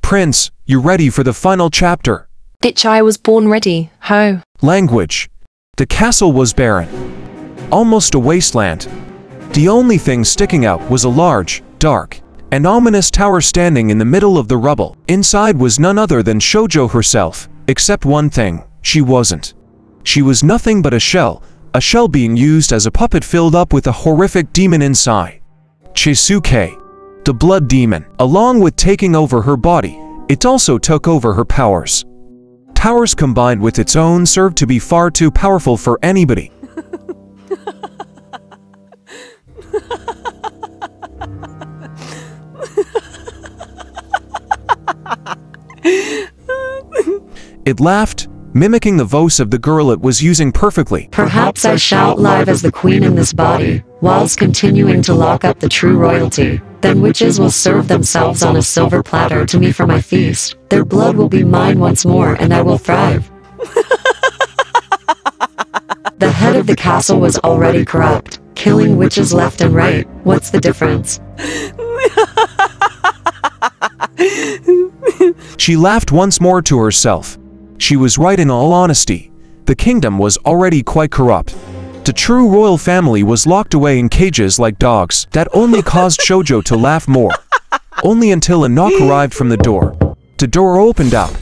Prince, you ready for the final chapter? Bitch, I was born ready, ho. Language. The castle was barren. Almost a wasteland. The only thing sticking out was a large, dark, and ominous tower standing in the middle of the rubble. Inside was none other than Shoujo herself, except one thing, she wasn't. She was nothing but a shell being used as a puppet filled up with a horrific demon inside. Cheisuke, the blood demon. Along with taking over her body, it also took over her powers. Powers combined with its own served to be far too powerful for anybody. It laughed, mimicking the voice of the girl it was using perfectly. Perhaps I shall live as the queen in this body, whilst continuing to lock up the true royalty. Then witches will serve themselves on a silver platter to me for my feast. Their blood will be mine once more and I will thrive. The head of the castle was already corrupt, killing witches left and right. What's the difference? She laughed once more to herself. She was right in all honesty. The kingdom was already quite corrupt. The true royal family was locked away in cages like dogs. That only caused Shoujo to laugh more. Only until a knock arrived from the door. The door opened up,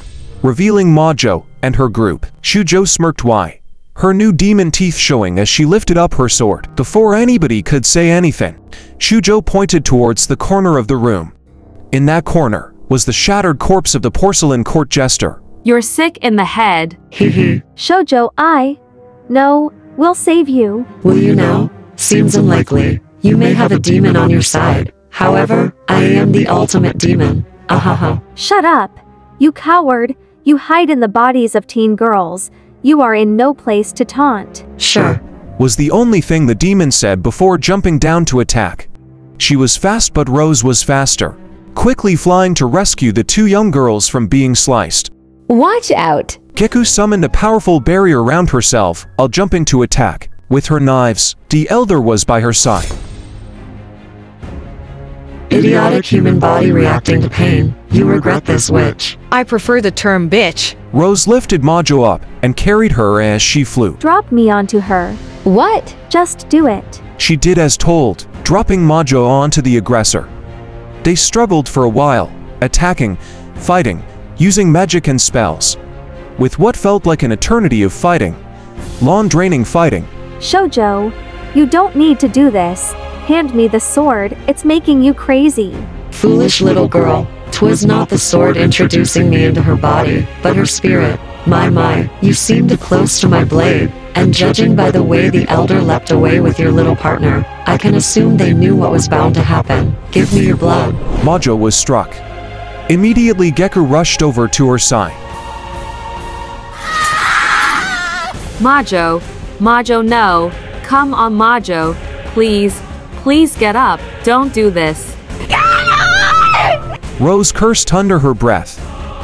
revealing Majo and her group. Shoujo smirked wide, her new demon teeth showing as she lifted up her sword. Before anybody could say anything, Shoujo pointed towards the corner of the room. In that corner was the shattered corpse of the porcelain court jester. You're sick in the head. Shoujo, No, we'll save you. Will you now? Seems unlikely. You may have a demon on your side. However, I am the ultimate demon. Ahaha. Shut up. You coward. You hide in the bodies of teen girls. You are in no place to taunt. Sure. Was the only thing the demon said before jumping down to attack. She was fast, but Rose was faster, quickly flying to rescue the two young girls from being sliced. Watch out! Geku summoned a powerful barrier around herself, while jumping to attack. With her knives, the elder was by her side. Idiotic human body reacting to pain. You regret this, witch. I prefer the term bitch. Rose lifted Majo up and carried her as she flew. Drop me onto her. What? Just do it. She did as told, dropping Majo onto the aggressor. They struggled for a while, attacking, fighting, using magic and spells. With what felt like an eternity of fighting. Long-draining fighting. Shoujo, you don't need to do this. Hand me the sword, it's making you crazy. Foolish little girl. 'Twas not the sword introducing me into her body, but her spirit. My, you seemed close to my blade, and judging by the way the elder leapt away with your little partner, I can assume they knew what was bound to happen. Give me your blood. Majo was struck. Immediately Geku rushed over to her side. Majo, no. Come on, Majo. Please get up. Don't do this. Rose cursed under her breath.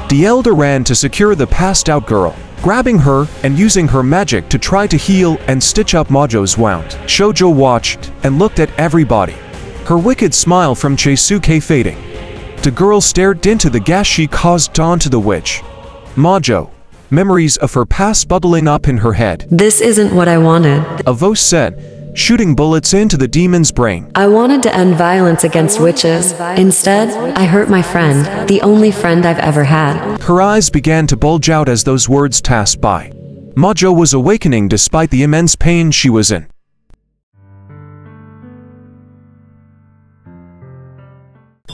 The elder ran to secure the passed-out girl, grabbing her and using her magic to try to heal and stitch up Majo's wound. Shoujo watched and looked at everybody, her wicked smile from Cheisuke fading. The girl stared into the gash she caused onto the witch. Majo, memories of her past bubbling up in her head. This isn't what I wanted. A voice said, shooting bullets into the demon's brain. I wanted to end violence against witches. Instead, I hurt my friend, the only friend I've ever had. Her eyes began to bulge out as those words passed by. Majo was awakening despite the immense pain she was in.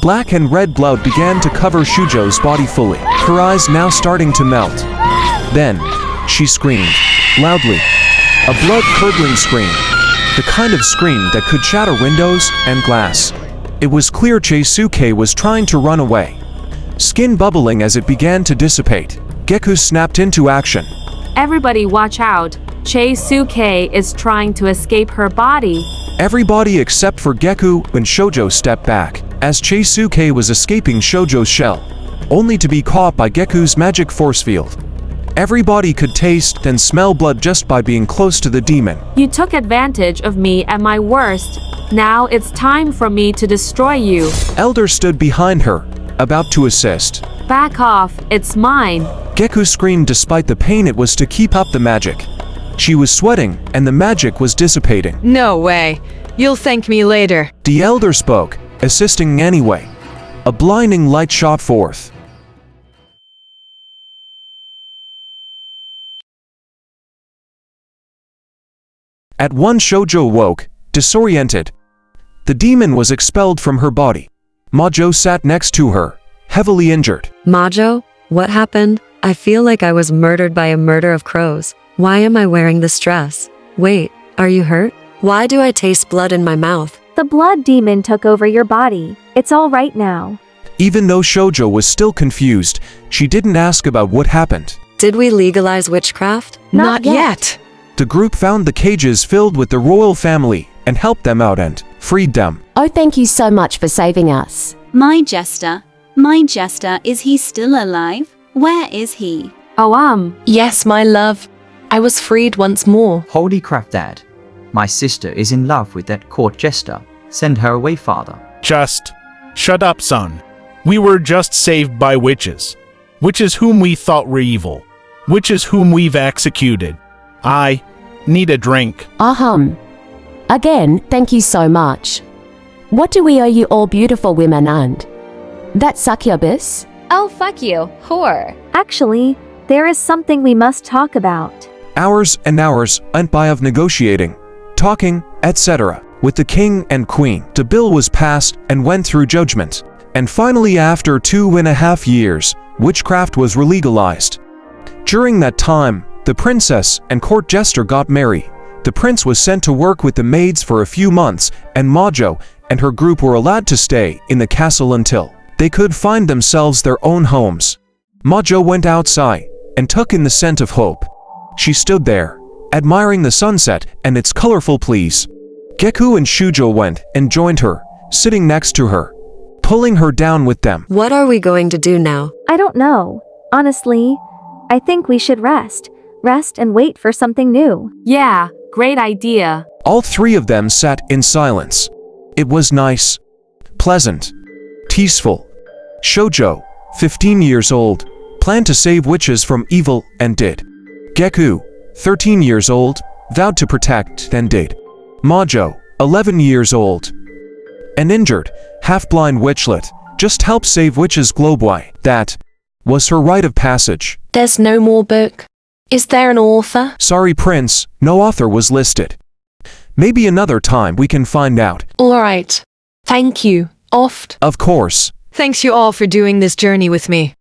Black and red blood began to cover Shoujo's body fully, her eyes now starting to melt. Then, she screamed, loudly. A blood-curdling scream. The kind of scream that could shatter windows and glass. It was clear Cheisuke was trying to run away. Skin bubbling as it began to dissipate, Geku snapped into action. Everybody watch out. Cheisuke is trying to escape her body. Everybody except for Geku when Shoujo stepped back, as Cheisuke was escaping Shoujo's shell, only to be caught by Geku's magic force field. Everybody could taste and smell blood just by being close to the demon. You took advantage of me at my worst. Now it's time for me to destroy you. Elder stood behind her, about to assist. Back off, it's mine. Geku screamed despite the pain it was to keep up the magic. She was sweating, and the magic was dissipating. No way. You'll thank me later. The elder spoke, assisting anyway. A blinding light shot forth. At once Shoujo woke, disoriented. The demon was expelled from her body. Majo sat next to her, heavily injured. Majo, what happened? I feel like I was murdered by a murder of crows. Why am I wearing this dress? Wait, are you hurt? Why do I taste blood in my mouth? The blood demon took over your body. It's all right now. Even though Shoujo was still confused, she didn't ask about what happened. Did we legalize witchcraft? Not yet. The group found the cages filled with the royal family and helped them out and freed them. Oh, thank you so much for saving us. My jester, is he still alive? Where is he? Oh, Yes, my love. I was freed once more. Holy crap, Dad. My sister is in love with that court jester. Send her away, Father. Just shut up, son. We were just saved by witches. Witches whom we thought were evil. Witches whom we've executed. I need a drink. Again, thank you so much. What do we owe you all beautiful women and that succubus? Oh, fuck you, whore. Actually, there is something we must talk about. Hours and hours went by of negotiating, talking, etc. with the king and queen. The bill was passed and went through judgment. And finally, after 2.5 years, witchcraft was legalized. During that time, the princess and court jester got married. The prince was sent to work with the maids for a few months, and Majo and her group were allowed to stay in the castle until they could find themselves their own homes. Majo went outside and took in the scent of hope. She stood there, admiring the sunset and its colorful pleas. Geku and Shoujo went and joined her, sitting next to her, pulling her down with them. What are we going to do now? I don't know. Honestly, I think we should rest. Rest and wait for something new. yeah, great idea. All three of them sat in silence. It was nice, pleasant, peaceful. Shoujo, 15 years old, planned to save witches from evil and did. Geku, 13 years old, vowed to protect and did. Majo, 11 years old, an injured, half-blind witchlet, just helped save witches globewide. That was her rite of passage. There's no more book. Is there an author? Sorry, Prince, no author was listed. Maybe another time we can find out. All right. Thank you. Oft. Of course. Thanks you all for doing this journey with me.